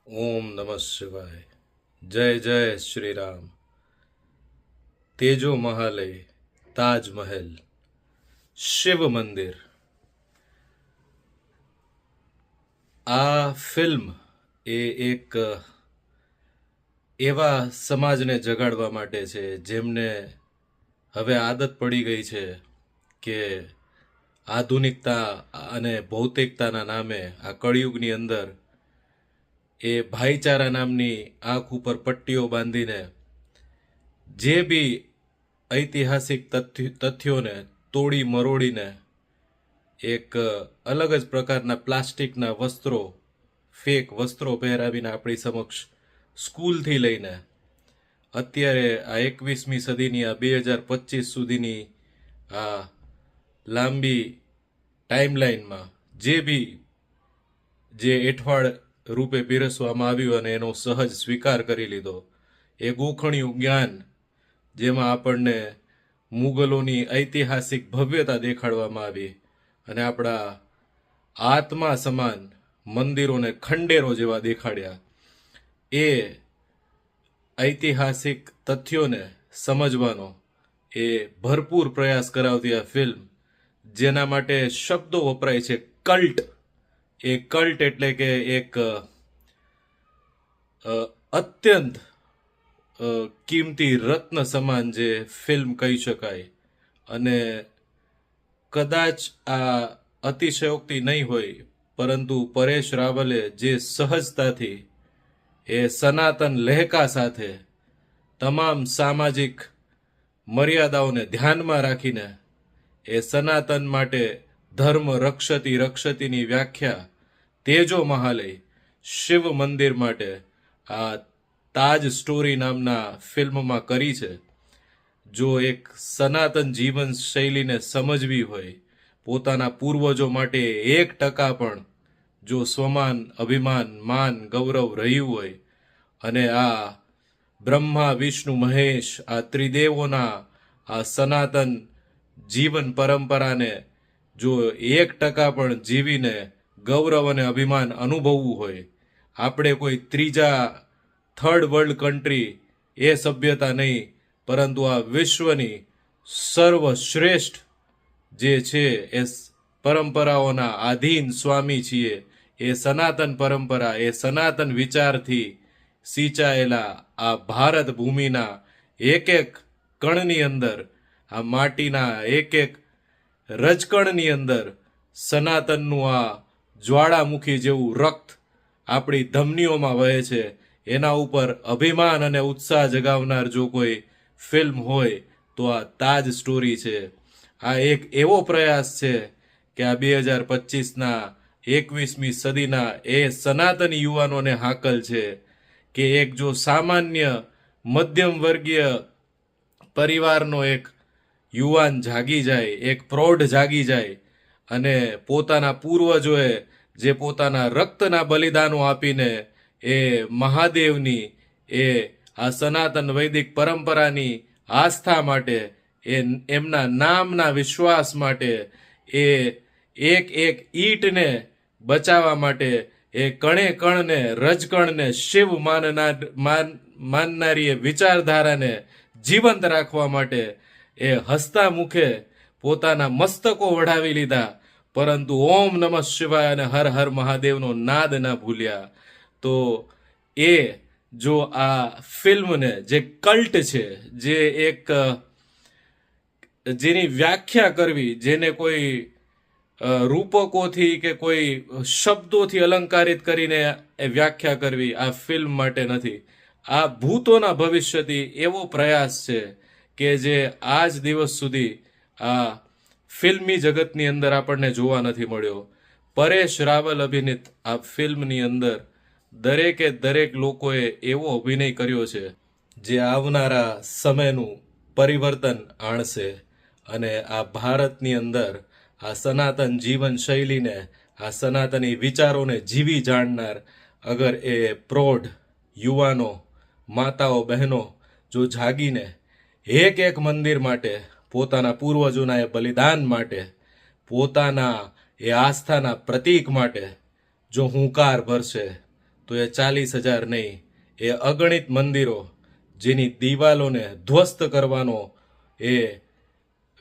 ઓમ નમઃ શિવાય. જય જય શ્રી રામ. તેજો મહાલય, તાજમહેલ, શિવ મંદિર. આ ફિલ્મ એ એક એવા સમાજને જગાડવા માટે છે જેમને હવે આદત પડી ગઈ છે કે આધુનિકતા અને ભૌતિકતાના નામે આ કળિયુગની અંદર એ ભાઈચારા નામની આંખ ઉપર પટ્ટીઓ બાંધીને જે બી ઐતિહાસિક તથ્યોને તોડી મરોડીને એક અલગ જ પ્રકારના પ્લાસ્ટિકના વસ્ત્રો, ફેક વસ્ત્રો પહેરાવીને આપણી સમક્ષ સ્કૂલથી લઈને અત્યારે આ 21મી સદીની આ 2025 સુધીની આ લાંબી ટાઈમલાઈનમાં જે એઠવાડ રૂપે પીરસવામાં આવ્યું અને એનો સહજ સ્વીકાર કરી લીધો. એ ગોખણિયું જ્ઞાન જેમાં આપણને મુગલોની ઐતિહાસિક ભવ્યતા દેખાડવામાં આવી અને આપણા આત્મા સમાન મંદિરોને ખંડેરો જેવા દેખાડ્યા. એ ઐતિહાસિક તથ્યોને સમજવાનો એ ભરપૂર પ્રયાસ કરાવતી આ ફિલ્મ, જેના માટે શબ્દો વપરાય છે કલ્ટ. એ કલ્ટ એટલે કે એક અત્યંત કિંમતી રત્ન સમાન જે ફિલ્મ કહી શકાય. અને કદાચ આ અતિશયોક્તિ નહીં હોય, પરંતુ પરેશ રાવલે જે સહજતાથી એ સનાતન લહેકા સાથે તમામ સામાજિક મર્યાદાઓને ધ્યાનમાં રાખીને એ સનાતન માટે ધર્મ રક્ષતીની વ્યાખ્યા તેજો મહાલય શિવ મંદિર માટે આ તાજ સ્ટોરી નામના ફિલ્મમાં કરી છે. જો એક સનાતન જીવન શૈલીને સમજવી હોય, પોતાના પૂર્વજો માટે 1% પણ જો સ્વમાન, અભિમાન, માન, ગૌરવ રહ્યું હોય અને આ બ્રહ્મા, વિષ્ણુ, મહેશ આ ત્રિદેવોના આ સનાતન જીવન પરંપરાને જો 1% પણ જીવીને ગૌરવ અને અભિમાન અનુભવવું હોય, આપણે કોઈ ત્રીજા થર્ડ વર્લ્ડ કન્ટ્રી એ સભ્યતા નહીં, પરંતુ આ વિશ્વની સર્વશ્રેષ્ઠ જે છે એ પરંપરાઓના આધીન સ્વામી છીએ. એ સનાતન પરંપરા, એ સનાતન વિચારથી સિંચાયેલા આ ભારત ભૂમિના એક એક કણની અંદર, આ માટીના એક એક રજકણની અંદર સનાતનનું આ જ્વાળામુખી જેવું રક્ત આપણી ધમનીઓમાં વહે છે. એના ઉપર અભિમાન અને ઉત્સાહ જગાવનાર જો કોઈ ફિલ્મ હોય તો આ તાજ સ્ટોરી છે. આ એક એવો પ્રયાસ છે કે આ 2025ના 21મી સદીના એ સનાતન યુવાનોને હાકલ છે કે એક જો સામાન્ય મધ્યમ વર્ગીય પરિવારનો એક યુવાન જાગી જાય, એક પ્રૌઢ જાગી જાય અને પોતાના પૂર્વજોએ જે પોતાના રક્તના બલિદાનો આપીને એ મહાદેવની એ આ સનાતન વૈદિક પરંપરાની આસ્થા માટે, એમના નામના વિશ્વાસ માટે, એ એક એક ઈંટને બચાવવા માટે, એ કણે કણને રજકણને શિવ માનનારી એ વિચારધારાને જીવંત રાખવા માટે એ હસતા મુખે પોતાના મસ્તકો વઢાવી લીધા, પરંતુ ઓમ નમઃ શિવાય અને હર હર મહાદેવનો નાદ ના ભૂલ્યા. તો એ જો આ ફિલ્મને જે કલ્ટ છે, જે એક જેની વ્યાખ્યા કરવી, જેને કોઈ રૂપકોથી કે કોઈ શબ્દોથી અલંકારિત કરીને એ વ્યાખ્યા કરવી આ ફિલ્મ માટે નથી. આ ભૂતોના ભવિષ્યથી એવો પ્રયાસ છે કે જે આજ દિવસ સુધી આ ફિલ્મી જગતની અંદર આપણને જોવા નથી મળ્યો. પરેશ રાવલ અભિનીત આ ફિલ્મની અંદર દરેકે દરેક લોકોએ એવો અભિનય કર્યો છે જે આવનારા સમયનું પરિવર્તન આણશે અને આ ભારતની અંદર આ સનાતન જીવન શૈલીને, આ સનાતની વિચારોને જીવી જાણનાર અગર એ પ્રૌઢ યુવાનો, માતાઓ, બહેનો જો જાગીને એક એક મંદિર માટે, પોતાના પૂર્વજોના એ બલિદાન માટે, પોતાના એ આસ્થાના પ્રતીક માટે જો હુંકાર ભરશે તો એ 40,000 નહીં, એ અગણિત મંદિરો જેની દિવાલોને ધ્વસ્ત કરવાનો એ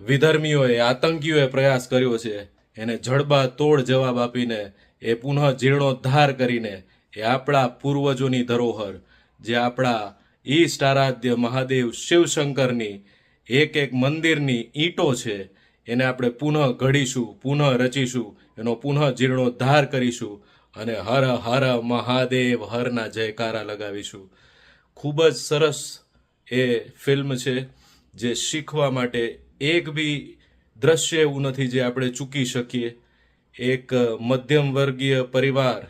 વિધર્મીઓએ, આતંકીઓએ પ્રયાસ કર્યો છે, એને જડબા તોડ જવાબ આપીને એ પુનઃ જીર્ણોદ્ધાર કરીને એ આપણા પૂર્વજોની ધરોહર, જે આપણા ઈષ્ટ આરાધ્ય મહાદેવ શિવશંકરની એક એક મંદિરની ઈંટો છે, એને આપણે પુનઃ ઘડીશું, પુનઃ રચીશું, એનો પુનઃ જીર્ણોદ્ધાર કરીશું અને હર હર મહાદેવ હરના જયકારા લગાવીશું. ખૂબ જ સરસ એ ફિલ્મ છે, જે શીખવા માટે એક બી દ્રશ્ય એવું નથી જે આપણે ચૂકી શકીએ. એક મધ્યમ વર્ગીય પરિવાર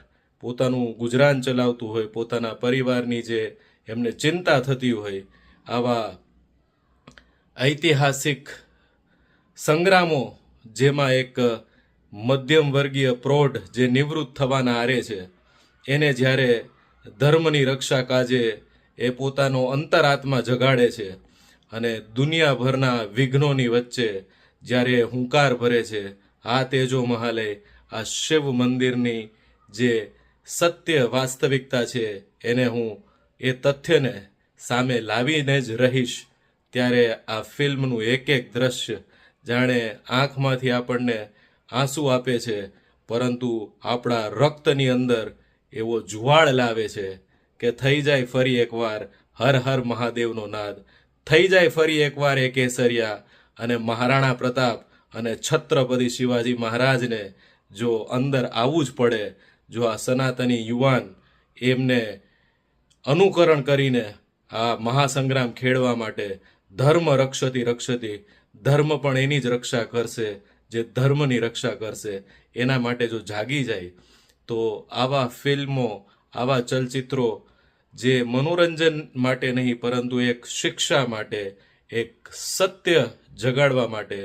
પોતાનું ગુજરાન ચલાવતું હોય, પોતાના પરિવારની જે એમને ચિંતા થતી હોય, આવા ઐતિહાસિક સંગ્રામો જેમાં એક મધ્યમ વર્ગીય પ્રૌઢ જે નિવૃત્ત થવાના આરે છે, એને જ્યારે ધર્મની રક્ષા કાજે એ પોતાનો અંતરાત્મા જગાડે છે અને દુનિયાભરના વિઘ્નોની વચ્ચે જ્યારે હુંકાર ભરે છે, આ તેજો મહાલય, આ શિવ મંદિરની જે સત્ય વાસ્તવિકતા છે, એને હું એ તથ્યને સામે લાવીને જ રહીશ, ત્યારે આ ફિલ્મનું એક એક દ્રશ્ય જાણે આંખમાંથી આપણને આંસુ આપે છે, પરંતુ આપણા રક્તની અંદર એવો જુવાળ લાવે છે કે થઈ જાય ફરી એકવાર હર હર મહાદેવનો નાદ, થઈ જાય ફરી એકવાર એ કેસરિયા અને મહારાણા પ્રતાપ અને છત્રપતિ શિવાજી મહારાજને જો અંદર આવવું જ પડે, જો આ સનાતની યુવાન એમને અનુકરણ કરીને આ મહાસંગ્રામ ખેડવા માટે ધર્મ રક્ષતી રક્ષતી, ધર્મ પણ એની જ રક્ષા કરશે જે ધર્મની રક્ષા કરશે, એના માટે જો જાગી જાય તો આવા ફિલ્મો, આવા ચલચિત્રો જે મનોરંજન માટે નહીં પરંતુ એક શિક્ષા માટે, એક સત્ય જગાડવા માટે,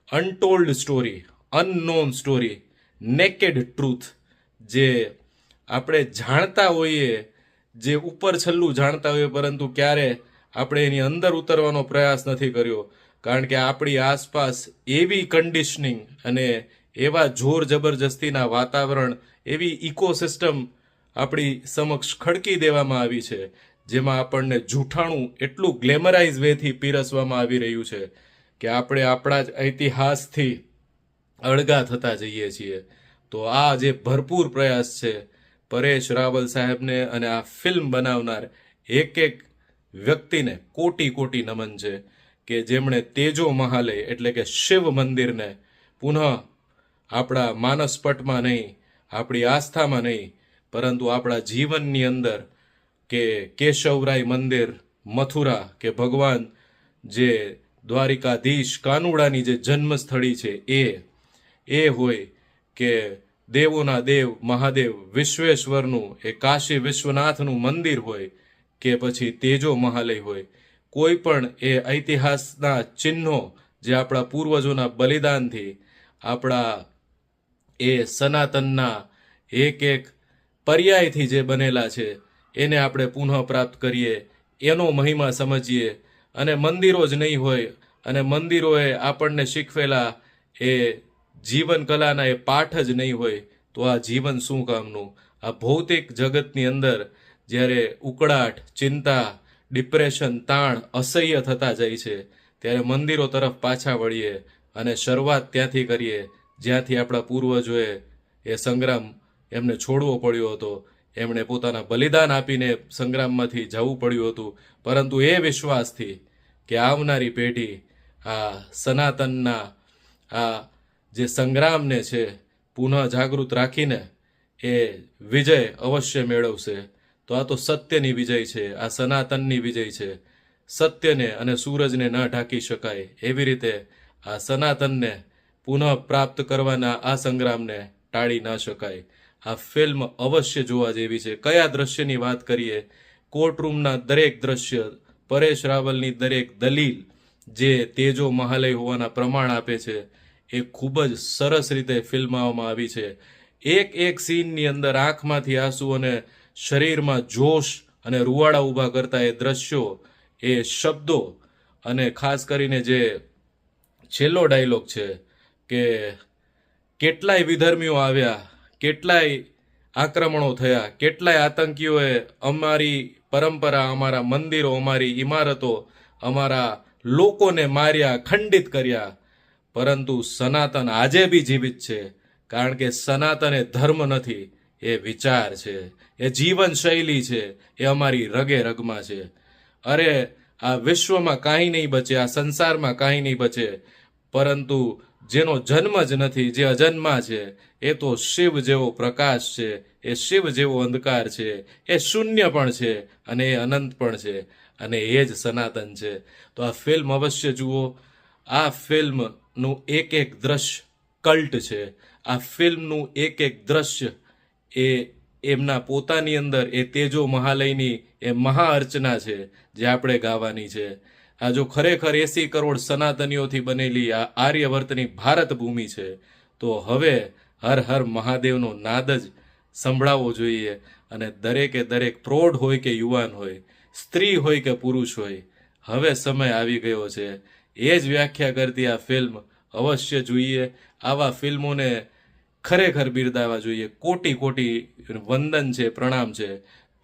untold story, unknown story, naked truth, જે આપણે જાણતા હોઈએ, જે ઉપર છલ્લું જાણતા હોઈએ, પરંતુ ક્યારે આપણે એની અંદર ઉતરવાનો પ્રયાસ નથી કર્યો, કારણ કે આપણી આસપાસ એવી કન્ડિશનિંગ અને એવા જોર જબરજસ્તીના વાતાવરણ, એવી ઇકોસિસ્ટમ આપણી સમક્ષ ખડકી દેવામાં આવી છે, જેમાં આપણને જૂઠાણું એટલું ગ્લેમરાઇઝ વેથી પીરસવામાં આવી રહ્યું છે કે આપણે આપણા જ ઇતિહાસથી અળગા થતા જઈએ છીએ. તો આ જે ભરપૂર પ્રયાસ છે પરેશ રાવલ સાહેબને અને આ ફિલ્મ બનાવનાર એક એક વ્યક્તિને કોટી કોટી નમન છે કે જેમણે તેજો મહાલય એટલે કે શિવ મંદિરને પુનઃ આપણા માનસપટમાં નહીં, આપણી આસ્થામાં નહીં, પરંતુ આપણા જીવનની અંદર, કે કેશવરાય મંદિર મથુરા, કે ભગવાન જે દ્વારિકાધીશ કાનુડાની જે જન્મસ્થળી છે એ હોય, કે દેવોના દેવ મહાદેવ વિશ્વેશ્વરનું એ કાશી વિશ્વનાથનું મંદિર હોય, કે પછી તેજો મહાલય હોય, કોઈ પણ એ ઇતિહાસના ચિહ્નો જે આપણા પૂર્વજોના બલિદાનથી આપણા એ સનાતનના એક એક પર્યાયથી જે બનેલા છે, એને આપણે પુનઃ પ્રાપ્ત કરીએ, એનો મહિમા સમજીએ. અને મંદિરો જ નહીં હોય અને મંદિરોએ આપણને શીખવેલા એ જીવન કલાના એ પાઠ જ નહીં હોય, તો આ જીવન શું કામનું? આ ભૌતિક જગતની અંદર જ્યારે ઉકળાટ, ચિંતા, ડિપ્રેશન, તાણ અસહ્ય થતા જાય છે, ત્યારે મંદિરો તરફ પાછા વળીએ અને શરૂઆત ત્યાંથી કરીએ જ્યાંથી આપણા પૂર્વજોએ એ સંગ્રામ એમને છોડવો પડ્યો હતો, એમણે પોતાના બલિદાન આપીને સંગ્રામમાંથી જવું પડ્યું હતું, પરંતુ એ વિશ્વાસથી કે આવનારી પેઢી આ સનાતનના આ જે સંગ્રામને છે પુનઃ જાગૃત રાખીને એ વિજય અવશ્ય મેળવશે. તો આ તો સત્યની વિજય છે, આ સનાતનની વિજય છે. સત્યને અને સૂરજને ન ઢાંકી શકાય, એવી રીતે આ સનાતનને પુનઃ પ્રાપ્ત કરવાના આ સંગ્રામને ટાળી ન શકાય. આ ફિલ્મ અવશ્ય જોવા જેવી છે. કયા દ્રશ્યની વાત કરીએ? કોર્ટરૂમના દરેક દ્રશ્ય, પરેશ રાવલની દરેક દલીલ જે તેજો મહાલય હોવાના પ્રમાણ આપે છે, એ ખૂબ જ સરસ રીતે ફિલ્માવવામાં આવી છે. એક એક સીનની અંદર આંખમાંથી આંસુ અને શરીરમાં જોશ અને રૂવાડા ઊભા કરતા એ દ્રશ્યો, એ શબ્દો, અને ખાસ કરીને જે છેલ્લો ડાયલોગ છે કે કેટલાય વિધર્મીઓ આવ્યા, કેટલાય આક્રમણો થયા, કેટલાય આતંકીઓએ અમારી પરંપરા, અમારા મંદિરો, અમારી ઇમારતો, અમારા લોકોને માર્યા, ખંડિત કર્યા. પરંતુ સનાતન આજે બી જીવિત છે, કારણ કે સનાતન એ ધર્મ નથી, એ વિચાર છે, એ જીવન શૈલી છે, એ અમારી રગે રગમાં છે. અરે આ વિશ્વમાં કાંઈ નહીં બચે, આ સંસારમાં કાંઈ નહીં બચે, પરંતુ જેનો જન્મ જ નથી, જે અજન્મા છે, એ તો શિવ જેવો પ્રકાશ છે, એ શિવ જેવો અંધકાર છે, એ શૂન્ય પણ છે અને એ અનંત પણ છે, અને એ જ સનાતન છે. તો આ ફિલ્મ અવશ્ય જુઓ. આ ફિલ્મનું એક એક દ્રશ્ય કલ્ટ છે. આ ફિલ્મનું એક એક દ્રશ્ય એ એમના પોતાની અંદર એ તેજો મહાલયની એ મહાઅર્ચના છે, જે આપણે ગાવાની છે. આ જો ખરેખર 80 કરોડ સનાતનીઓથી બનેલી આ આર્યવર્તની ભારત ભૂમિ છે, તો હવે હર હર મહાદેવનો નાદ જ સંભળાવવો જોઈએ. અને દરેકે દરેક પ્રૌઢ હોય કે યુવાન હોય, સ્ત્રી હોય કે પુરુષ હોય, હવે સમય આવી ગયો છે. એ જ વ્યાખ્યા કરતી આ ફિલ્મ અવશ્ય જોઈએ. આવા ફિલ્મોને ખરેખર બિરદાવવા જોઈએ. કોટી કોટી વંદન છે, પ્રણામ છે.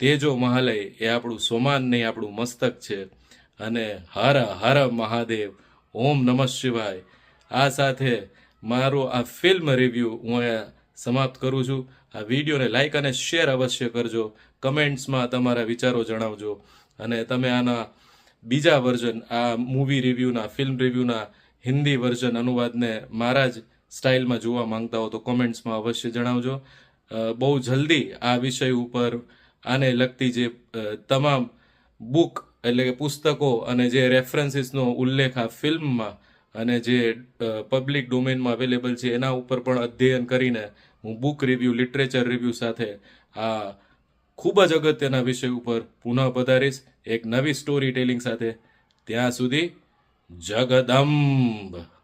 તેજો મહાલય એ આપણું સોમાન નહીં, આપણું મસ્તક છે. અને હર હર મહાદેવ, ઓમ નમઃ શિવાય. આ સાથે મારો આ ફિલ્મ રિવ્યૂ હું અહીંયા સમાપ્ત કરું છું. આ વિડીયોને લાઈક અને શેર અવશ્ય કરજો. કમેન્ટ્સમાં તમારા વિચારો જણાવજો. અને તમે આના બીજા વર્ઝન, આ મૂવી રિવ્યૂના, ફિલ્મ રિવ્યૂના હિન્દી વર્ઝન અનુવાદને મારા જ સ્ટાઇલમાં જોવા માંગતા હો તો કોમેન્ટ્સમાં અવશ્ય જણાવજો. બહુ જલ્દી આ વિષય ઉપર આને લગતી જે તમામ બુક એટલે કે પુસ્તકો અને જે રેફરન્સીસનો ઉલ્લેખ આ ફિલ્મમાં અને જે પબ્લિક ડોમેનમાં અવેલેબલ છે એના ઉપર પણ અધ્યયન કરીને હું બુક રિવ્યૂ, લિટરેચર રિવ્યૂ સાથે આ ખૂબ જ અગત્યના વિષય ઉપર પુનઃ પધારીશ એક નવી સ્ટોરી ટેલિંગ સાથે. ત્યાં સુધી જગદંબ.